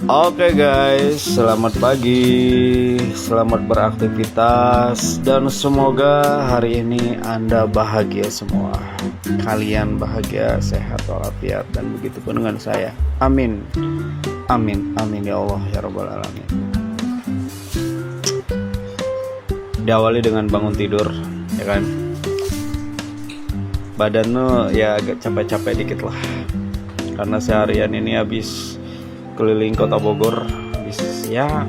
Oke guys, selamat pagi, selamat beraktivitas, dan semoga hari ini Anda bahagia semua. Kalian bahagia, sehat walafiat, dan begitu pun dengan saya. Amin, amin, amin ya Allah ya Rabbal Alamin. Diawali dengan bangun tidur, ya kan. Badan lo ya agak capek-capek dikit lah, karena seharian ini habis keliling kota Bogor. Ya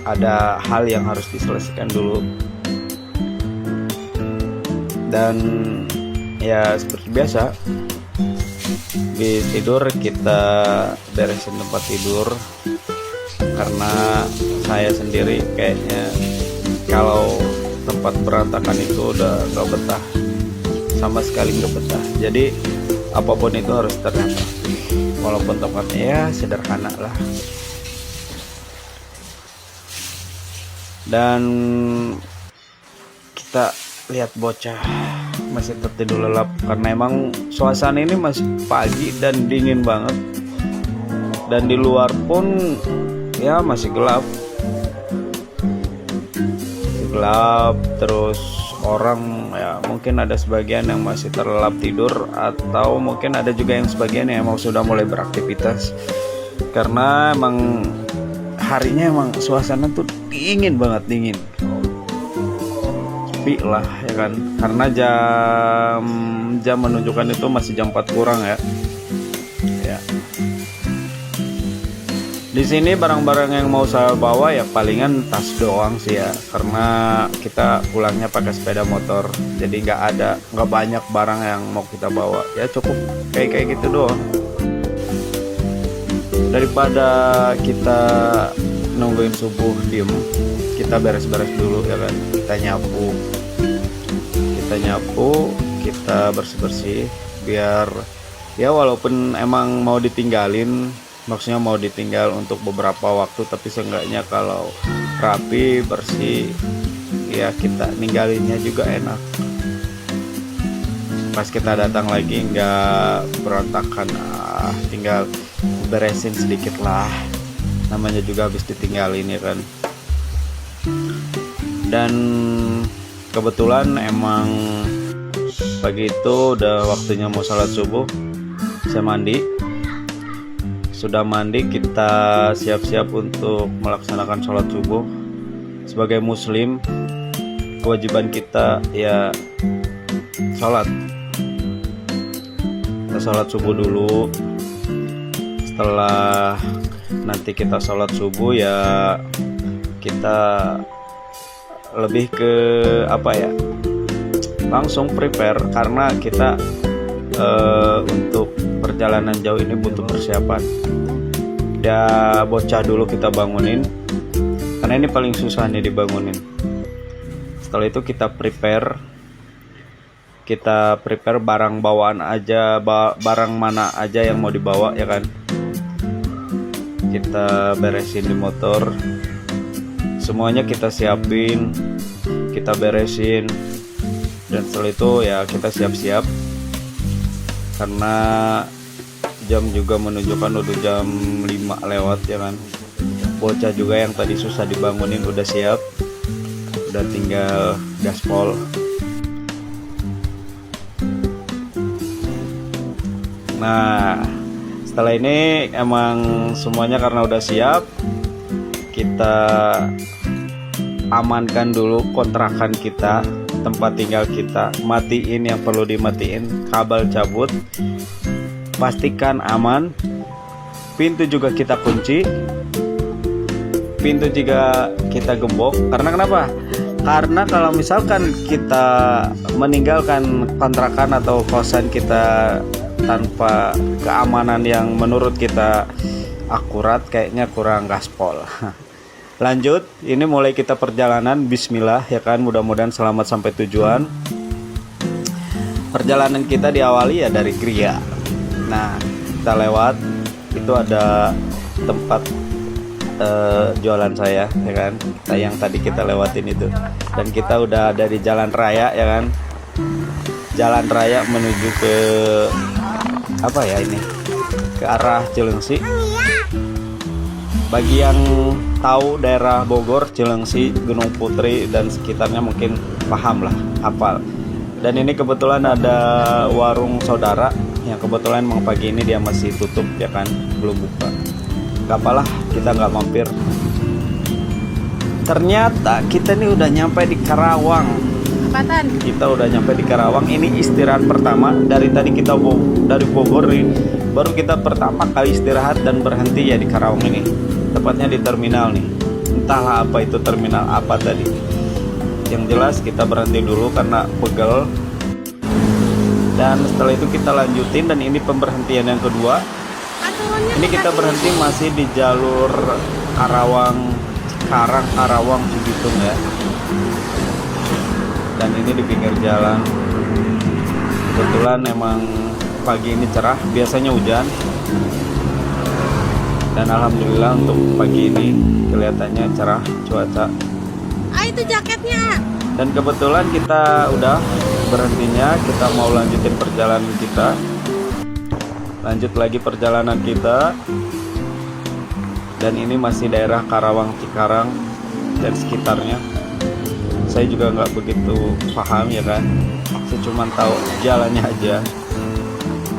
ada hal yang harus diselesaikan dulu, dan ya seperti biasa di tidur kita beresin tempat tidur, karena saya sendiri kayaknya kalau tempat berantakan itu udah gak betah, sama sekali gak betah. Jadi apapun itu harus tertata, walaupun tempatnya ya sederhana lah. Dan kita lihat bocah masih tertidur lelap, karena emang suasana ini masih pagi dan dingin banget, dan di luar pun ya masih gelap. Terus orang ya mungkin ada sebagian yang masih terlelap tidur, atau mungkin ada juga yang sebagian yang emang sudah mulai beraktivitas, karena emang harinya emang suasana tuh dingin banget, dingin, sepi lah ya kan, karena jam menunjukkan itu masih jam 4 kurang ya. Di sini barang-barang yang mau saya bawa ya palingan tas doang sih ya, karena kita pulangnya pakai sepeda motor, jadi nggak banyak barang yang mau kita bawa, ya cukup kayak gitu doang. Daripada kita nungguin subuh diem, kita beres-beres dulu ya kan, kita nyapu, kita bersih-bersih, biar ya walaupun emang mau ditinggalin, maksudnya mau ditinggal untuk beberapa waktu, tapi seenggaknya kalau rapi, bersih, ya kita ninggalinnya juga enak. Pas kita datang lagi nggak berantakan, tinggal beresin sedikit lah, namanya juga habis ditinggalin ya kan. Dan kebetulan emang pagi itu udah waktunya mau sholat subuh. Saya sudah mandi, kita siap-siap untuk melaksanakan sholat subuh. Sebagai muslim, kewajiban kita ya sholat. Kita sholat subuh dulu. Setelah nanti kita sholat subuh ya kita lebih ke langsung prepare, karena kita untuk perjalanan jauh ini butuh persiapan. Bocah dulu kita bangunin, karena ini paling susah nih dibangunin. Setelah itu kita prepare barang bawaan aja, barang mana aja yang mau dibawa ya kan. Kita beresin di motor, semuanya kita siapin, kita beresin, dan setelah itu ya kita siap-siap, karena jam juga menunjukkan udah jam 5 lewat ya kan. Bocah juga yang tadi susah dibangunin udah siap, udah tinggal gaspol. Nah setelah ini emang semuanya karena udah siap, kita amankan dulu kontrakan kita, tempat tinggal kita, matiin yang perlu dimatiin, kabel cabut, pastikan aman. Pintu juga kita kunci, pintu juga kita gembok. Karena kenapa? Karena kalau misalkan kita meninggalkan kontrakan atau kosan kita tanpa keamanan yang menurut kita akurat, kayaknya kurang gaspol. Lanjut, ini mulai kita perjalanan, bismillah ya kan, mudah-mudahan selamat sampai tujuan. Perjalanan kita diawali ya dari Gria. Nah kita lewat, itu ada tempat jualan saya ya kan, yang tadi kita lewatin itu, dan kita udah ada di jalan raya ya kan, jalan raya menuju ke ke arah Cilengsi. Bagi yang tahu daerah Bogor, Cilengsi, Gunung Putri dan sekitarnya mungkin paham lah, hafal. Dan ini kebetulan ada warung saudara yang kebetulan memang pagi ini dia masih tutup ya kan, belum buka. Gak apalah, kita nggak mampir. Ternyata kita nih udah nyampe di Karawang. Apaan? Kita udah nyampe di Karawang. Ini istirahat pertama dari tadi kita dari Bogor nih. Baru kita pertama kali istirahat dan berhenti ya di Karawang ini. Tepatnya di terminal nih. Entahlah apa itu terminal apa tadi. Yang jelas kita berhenti dulu karena pegel. Dan setelah itu kita lanjutin dan ini pemberhentian yang kedua. Ini kita berhenti masih di jalur Karawang, Karawang Cibitung ya. Dan ini di pinggir jalan. Kebetulan emang pagi ini cerah, biasanya hujan. Dan alhamdulillah untuk pagi ini kelihatannya cerah cuaca. Itu jaketnya. Dan kebetulan kita udah berhentinya, kita mau lanjutin perjalanan kita. Lanjut lagi perjalanan kita. Dan ini masih daerah Karawang, Cikarang dan sekitarnya. Saya juga nggak begitu paham ya kan. Saya cuma tahu jalannya aja.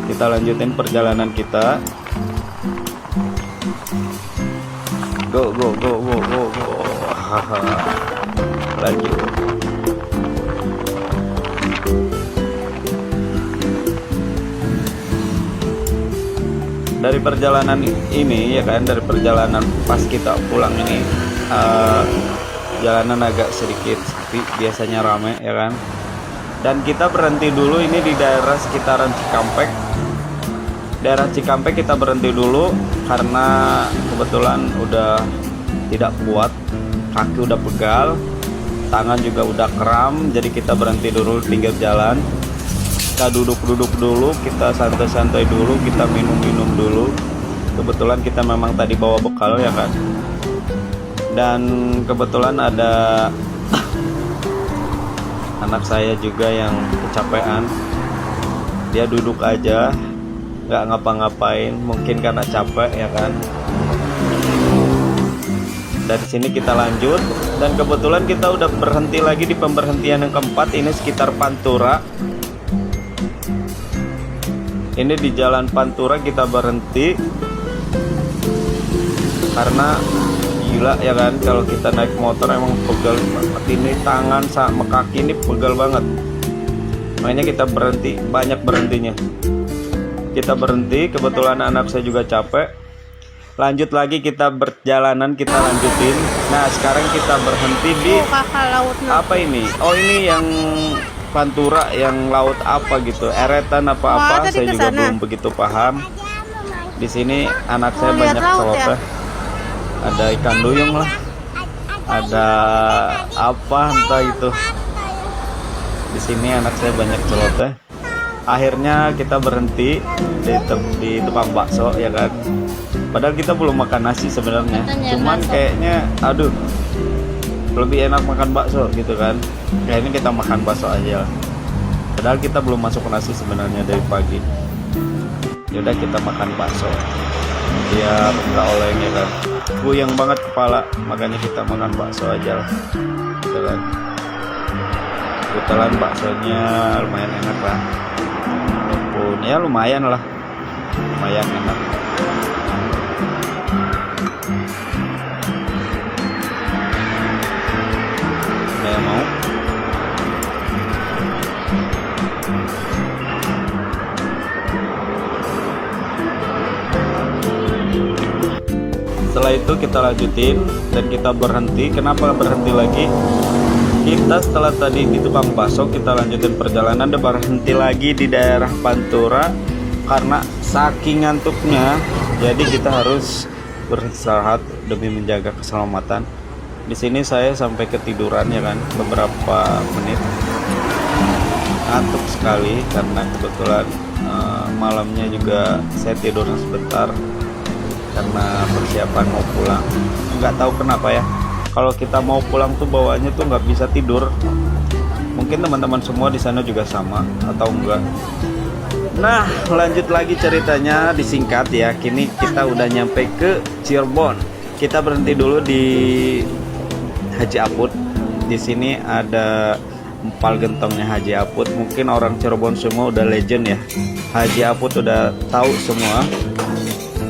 Kita lanjutin perjalanan kita. Go go go go go go. Lanjut. Dari perjalanan ini ya kan, dari perjalanan pas kita pulang ini jalanan agak sedikit sepi, biasanya rame ya kan. Dan kita berhenti dulu ini di daerah sekitaran Cikampek. Daerah Cikampek kita berhenti dulu karena kebetulan udah tidak kuat, kaki udah pegal, tangan juga udah kram, jadi kita berhenti dulu di pinggir jalan. Kita duduk-duduk dulu, kita santai-santai dulu, kita minum-minum dulu. Kebetulan kita memang tadi bawa bekal ya kan. Dan kebetulan ada anak saya juga yang kecapean. Dia duduk aja, nggak ngapa-ngapain, mungkin karena capek ya kan. Dari sini kita lanjut dan kebetulan kita udah berhenti lagi di pemberhentian yang keempat, ini sekitar Pantura. Ini di jalan Pantura kita berhenti karena gila ya kan, kalau kita naik motor emang pegal banget, ini tangan sama kaki ini pegal banget. Makanya kita berhenti, banyak berhentinya. Kita berhenti, kebetulan anak saya juga capek. Lanjut lagi kita berjalanan, kita lanjutin. Nah sekarang kita berhenti di apa ini? Oh ini yang Pantura, yang laut apa gitu, eretan apa-apa, saya juga belum begitu paham. Di sini anak saya banyak celoteh, ada ikan duyung lah, ada apa entah itu. Di sini anak saya banyak celoteh. Akhirnya kita berhenti di tukang bakso ya kan. Padahal kita belum makan nasi sebenarnya, cuman kayaknya aduh lebih enak makan bakso gitu kan. Kayaknya kita makan bakso aja lah. Padahal kita belum masuk nasi sebenarnya dari pagi. Yaudah kita makan bakso biar nggak oleng ya kan. Puyeng banget kepala, makanya kita makan bakso aja lah gitu kan. Kebetulan baksonya lumayan enak lah. Walaupun ya lumayan lah, lumayan enak. Saya mau setelah itu kita lanjutin dan kita berhenti. Kenapa berhenti lagi? Kita setelah tadi di tukang bakso kita lanjutin perjalanan dan berhenti lagi di daerah Pantura karena saking ngantuknya, jadi kita harus beristirahat demi menjaga keselamatan. Di sini saya sampai ketiduran ya kan, beberapa menit, ngantuk sekali karena kebetulan malamnya juga saya tidur sebentar karena persiapan mau pulang. Nggak tahu kenapa ya, kalau kita mau pulang tuh bawaannya tuh nggak bisa tidur. Mungkin teman-teman semua di sana juga sama atau enggak. Nah lanjut lagi ceritanya, disingkat ya. Kini kita udah nyampe ke Cirebon. kita berhenti dulu di Haji Aput. Di sini ada empal gentongnya Haji Aput. Mungkin orang Cirebon semua udah legend ya. Haji Aput udah tahu semua.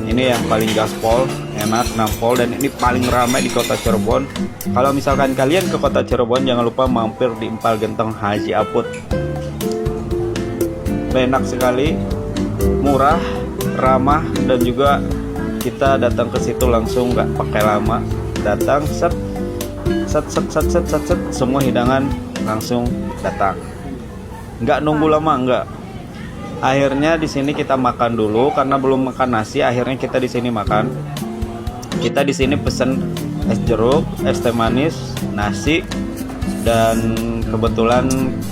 Ini yang paling gaspol, enak, nampol, dan ini paling ramai di kota Cirebon. Kalau misalkan kalian ke kota Cirebon, jangan lupa mampir di empal gentong Haji Aput. Enak sekali, murah, ramah, dan juga kita datang ke situ langsung, nggak pakai lama. Datang set semua hidangan langsung datang, nggak nunggu lama, nggak. Akhirnya di sini kita makan dulu karena belum makan nasi. Akhirnya kita di sini makan. Kita di sini pesen es jeruk, es teh manis, nasi, dan kebetulan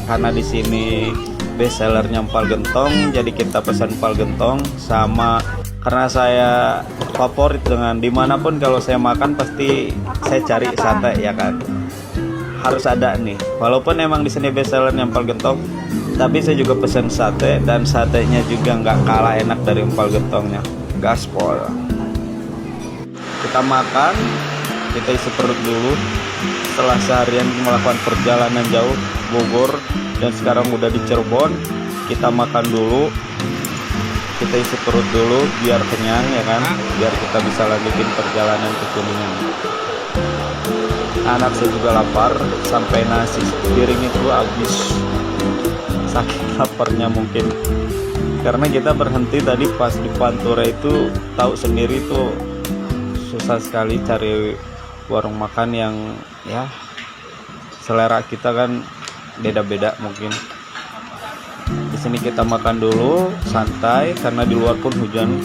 karena di sini best sellernya empal gentong, jadi kita pesan empal gentong. Sama karena saya favorit dengan dimanapun kalau saya makan pasti saya cari sate ya kan, harus ada nih. Walaupun emang di sini best sellernya empal gentong, tapi saya juga pesan sate, dan satenya juga nggak kalah enak dari empal gentongnya. Gaspol. Kita makan, kita isi perut dulu. Setelah seharian melakukan perjalanan jauh Bogor dan sekarang udah di Cirebon, kita makan dulu. Kita isi perut dulu biar kenyang ya kan, biar kita bisa lanjutin perjalanan ke Kuningan. Anak saya juga lapar, sampai nasi piring itu habis. Saking laparnya mungkin, karena kita berhenti tadi pas di Pantura itu, tahu sendiri tuh susah sekali cari warung makan yang ya selera kita kan beda-beda mungkin. Di sini kita makan dulu santai karena di luar pun hujan,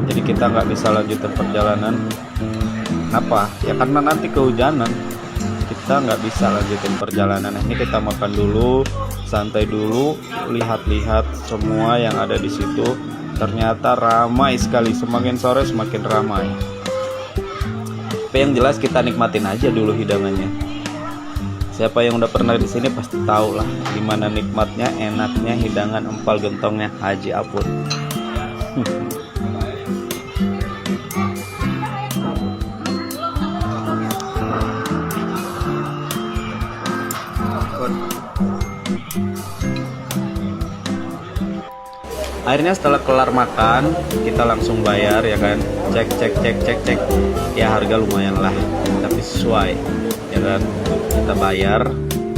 jadi kita nggak bisa lanjutin perjalanan. Kenapa? Ya karena nanti kehujanan, kita nggak bisa lanjutin perjalanan. Ini kita makan dulu, santai dulu, lihat-lihat semua yang ada di situ. Ternyata ramai sekali, semakin sore semakin ramai. Tapi yang jelas kita nikmatin aja dulu hidangannya. Siapa yang udah pernah di sini pasti tahu lah gimana nikmatnya, enaknya hidangan empal gentongnya Haji Aput. Akhirnya setelah kelar makan, kita langsung bayar ya kan. Cek. Ya harga lumayan lah, tapi sesuai ya kan. Kita bayar.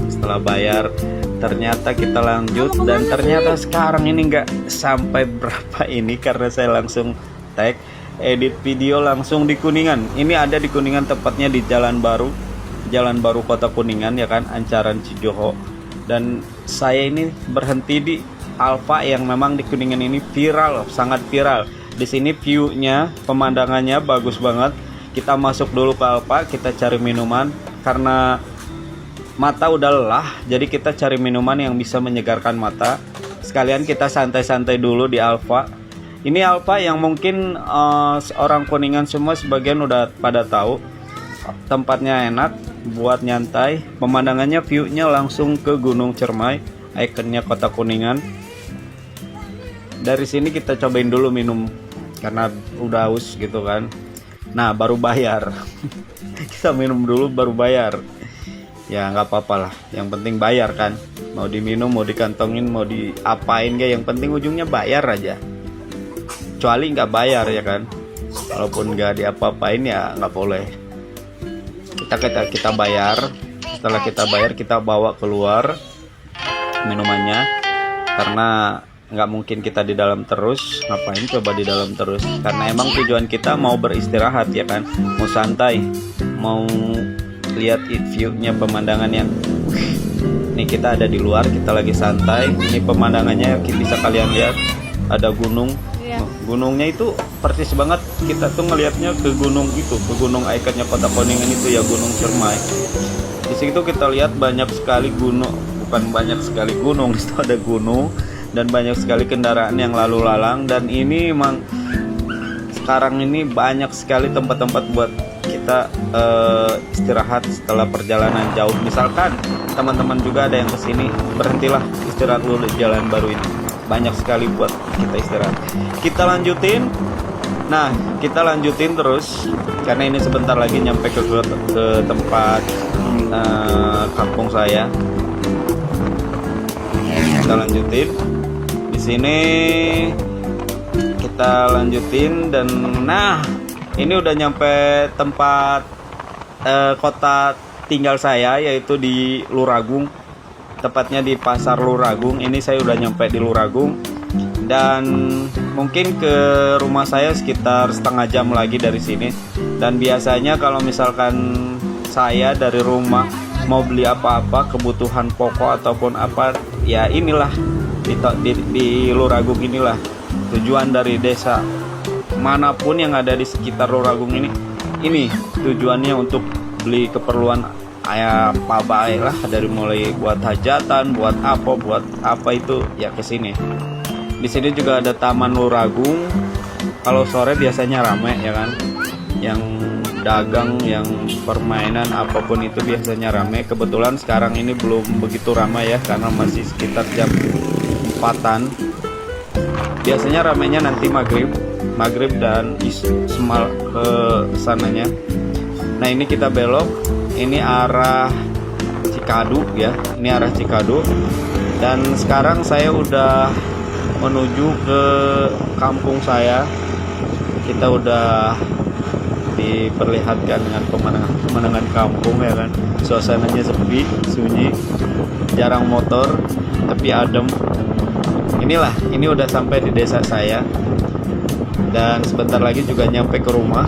Setelah bayar, ternyata kita lanjut, dan ternyata sekarang ini nggak sampai berapa ini karena saya langsung tag edit video langsung di Kuningan. Ini ada di Kuningan, tepatnya di Jalan Baru Kota Kuningan ya kan, Ancaran Cijoho. Dan saya ini berhenti di Alfa yang memang di Kuningan ini viral, sangat viral. Di sini view-nya, pemandangannya bagus banget. Kita masuk dulu ke Alfa, kita cari minuman karena mata udah lelah, jadi kita cari minuman yang bisa menyegarkan mata. Sekalian kita santai-santai dulu di Alfa. Ini Alfa yang mungkin orang Kuningan semua sebagian udah pada tahu. Tempatnya enak buat nyantai, pemandangannya, view-nya langsung ke Gunung Cermai, ikonnya Kota Kuningan. Dari sini kita cobain dulu minum karena udah haus gitu kan. Nah baru bayar. Kita minum dulu baru bayar. Ya nggak apa-apa lah, yang penting bayar kan. Mau diminum, mau dikantongin, mau diapain kayak, yang penting ujungnya bayar aja. Kecuali nggak bayar ya kan. Walaupun nggak diapa-apain ya nggak boleh. Kita bayar. Setelah kita bayar, kita bawa keluar minumannya, karena nggak mungkin kita di dalam terus. Ngapain coba di dalam terus, karena emang tujuan kita mau beristirahat ya kan, mau santai, mau lihat view-nya, pemandangan yang ini. Kita ada di luar, kita lagi santai. Ini pemandangannya bisa kalian lihat, ada gunung. Gunungnya itu persis banget kita tuh ngelihatnya ke gunung itu, ke gunung ikonnya Kota Kuningan itu ya, Gunung Cermai. Di situ kita lihat banyak sekali gunung, bukan banyak sekali gunung, di situ ada gunung dan banyak sekali kendaraan yang lalu lalang. Dan ini emang sekarang ini banyak sekali tempat-tempat buat kita istirahat setelah perjalanan jauh. Misalkan teman-teman juga ada yang kesini, berhentilah istirahat dulu di Jalan Baru ini, banyak sekali buat kita istirahat. Kita lanjutin Nah, kita lanjutin terus karena ini sebentar lagi nyampe ke tempat kampung saya. Kita lanjutin di sini, kita lanjutin dan nah ini udah nyampe tempat kota tinggal saya, yaitu di Luragung, tepatnya di Pasar Luragung. Ini saya udah nyampe di Luragung dan mungkin ke rumah saya sekitar setengah jam lagi dari sini. Dan biasanya kalau misalkan saya dari rumah mau beli apa-apa, kebutuhan pokok ataupun apa, ya inilah di Luragung inilah tujuan dari desa manapun yang ada di sekitar Luragung ini tujuannya untuk beli keperluan apa baik lah, dari mulai buat hajatan, buat apa itu ya ke sini. Di sini juga ada Taman Luragung. Kalau sore biasanya rame ya kan, yang dagang, yang permainan apapun itu biasanya rame. Kebetulan sekarang ini belum begitu ramai ya, karena masih sekitar jam 4-an. Biasanya ramainya nanti maghrib dan semal ke sananya. Nah ini kita belok, ini arah Cikadu ya, ini arah Cikadu. Dan sekarang saya udah menuju ke kampung saya. Kita udah diperlihatkan dengan pemandangan kampung ya kan, suasananya sepi, sunyi, jarang motor, tapi adem. Ini udah sampai di desa saya dan sebentar lagi juga nyampe ke rumah.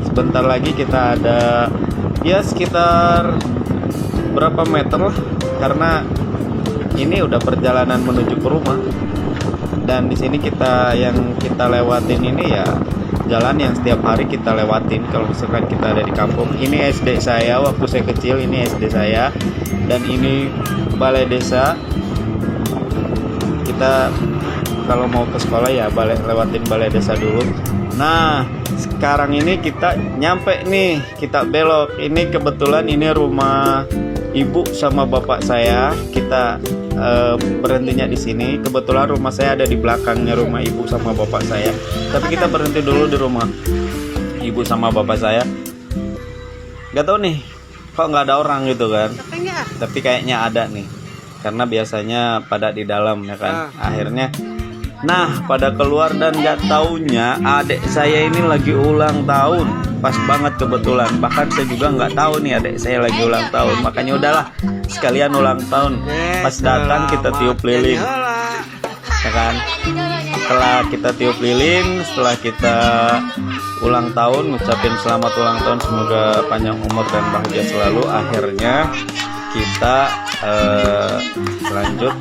Sebentar lagi kita ada ya sekitar berapa meter lah, karena ini udah perjalanan menuju ke rumah. Dan di sini yang kita lewatin ini ya jalan yang setiap hari kita lewatin kalau misalkan kita ada di kampung. Ini SD saya waktu saya kecil, ini SD saya, dan ini balai desa. Kita kalau mau ke sekolah ya lewatin balai desa dulu. Nah sekarang ini kita nyampe nih, kita belok. Ini kebetulan ini rumah ibu sama bapak saya. Kita berhentinya di sini. Kebetulan rumah saya ada di belakangnya rumah ibu sama bapak saya. Tapi kita berhenti dulu di rumah ibu sama bapak saya. Gak tau nih, kok nggak ada orang gitu kan? Tapi kayaknya ada nih, karena biasanya pada di dalam ya kan. Akhirnya, nah pada keluar dan gak taunya adik saya ini lagi ulang tahun. Pas banget kebetulan. Bahkan saya juga nggak tahu nih adik saya lagi ulang tahun. Makanya udahlah sekalian ulang tahun. Pas datang kita tiup lilin, ya kan? Setelah kita tiup lilin, setelah kita ulang tahun, ngucapin selamat ulang tahun, semoga panjang umur dan bahagia selalu. Akhirnya kita lanjut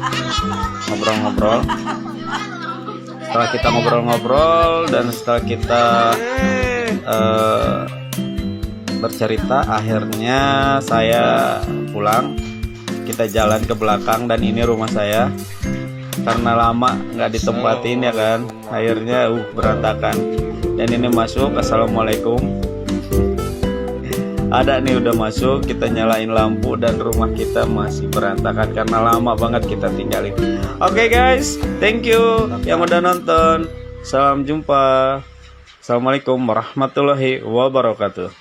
ngobrol-ngobrol. Setelah kita ngobrol-ngobrol dan setelah kita bercerita, akhirnya saya pulang. Kita jalan ke belakang dan ini rumah saya. Karena lama nggak ditempatin ya kan, akhirnya berantakan. Dan ini masuk, assalamualaikum. Ada nih udah masuk, kita nyalain lampu dan rumah kita masih berantakan karena lama banget kita tinggalin. Oke guys, thank you yang udah nonton. Salam jumpa. Assalamualaikum warahmatullahi wabarakatuh.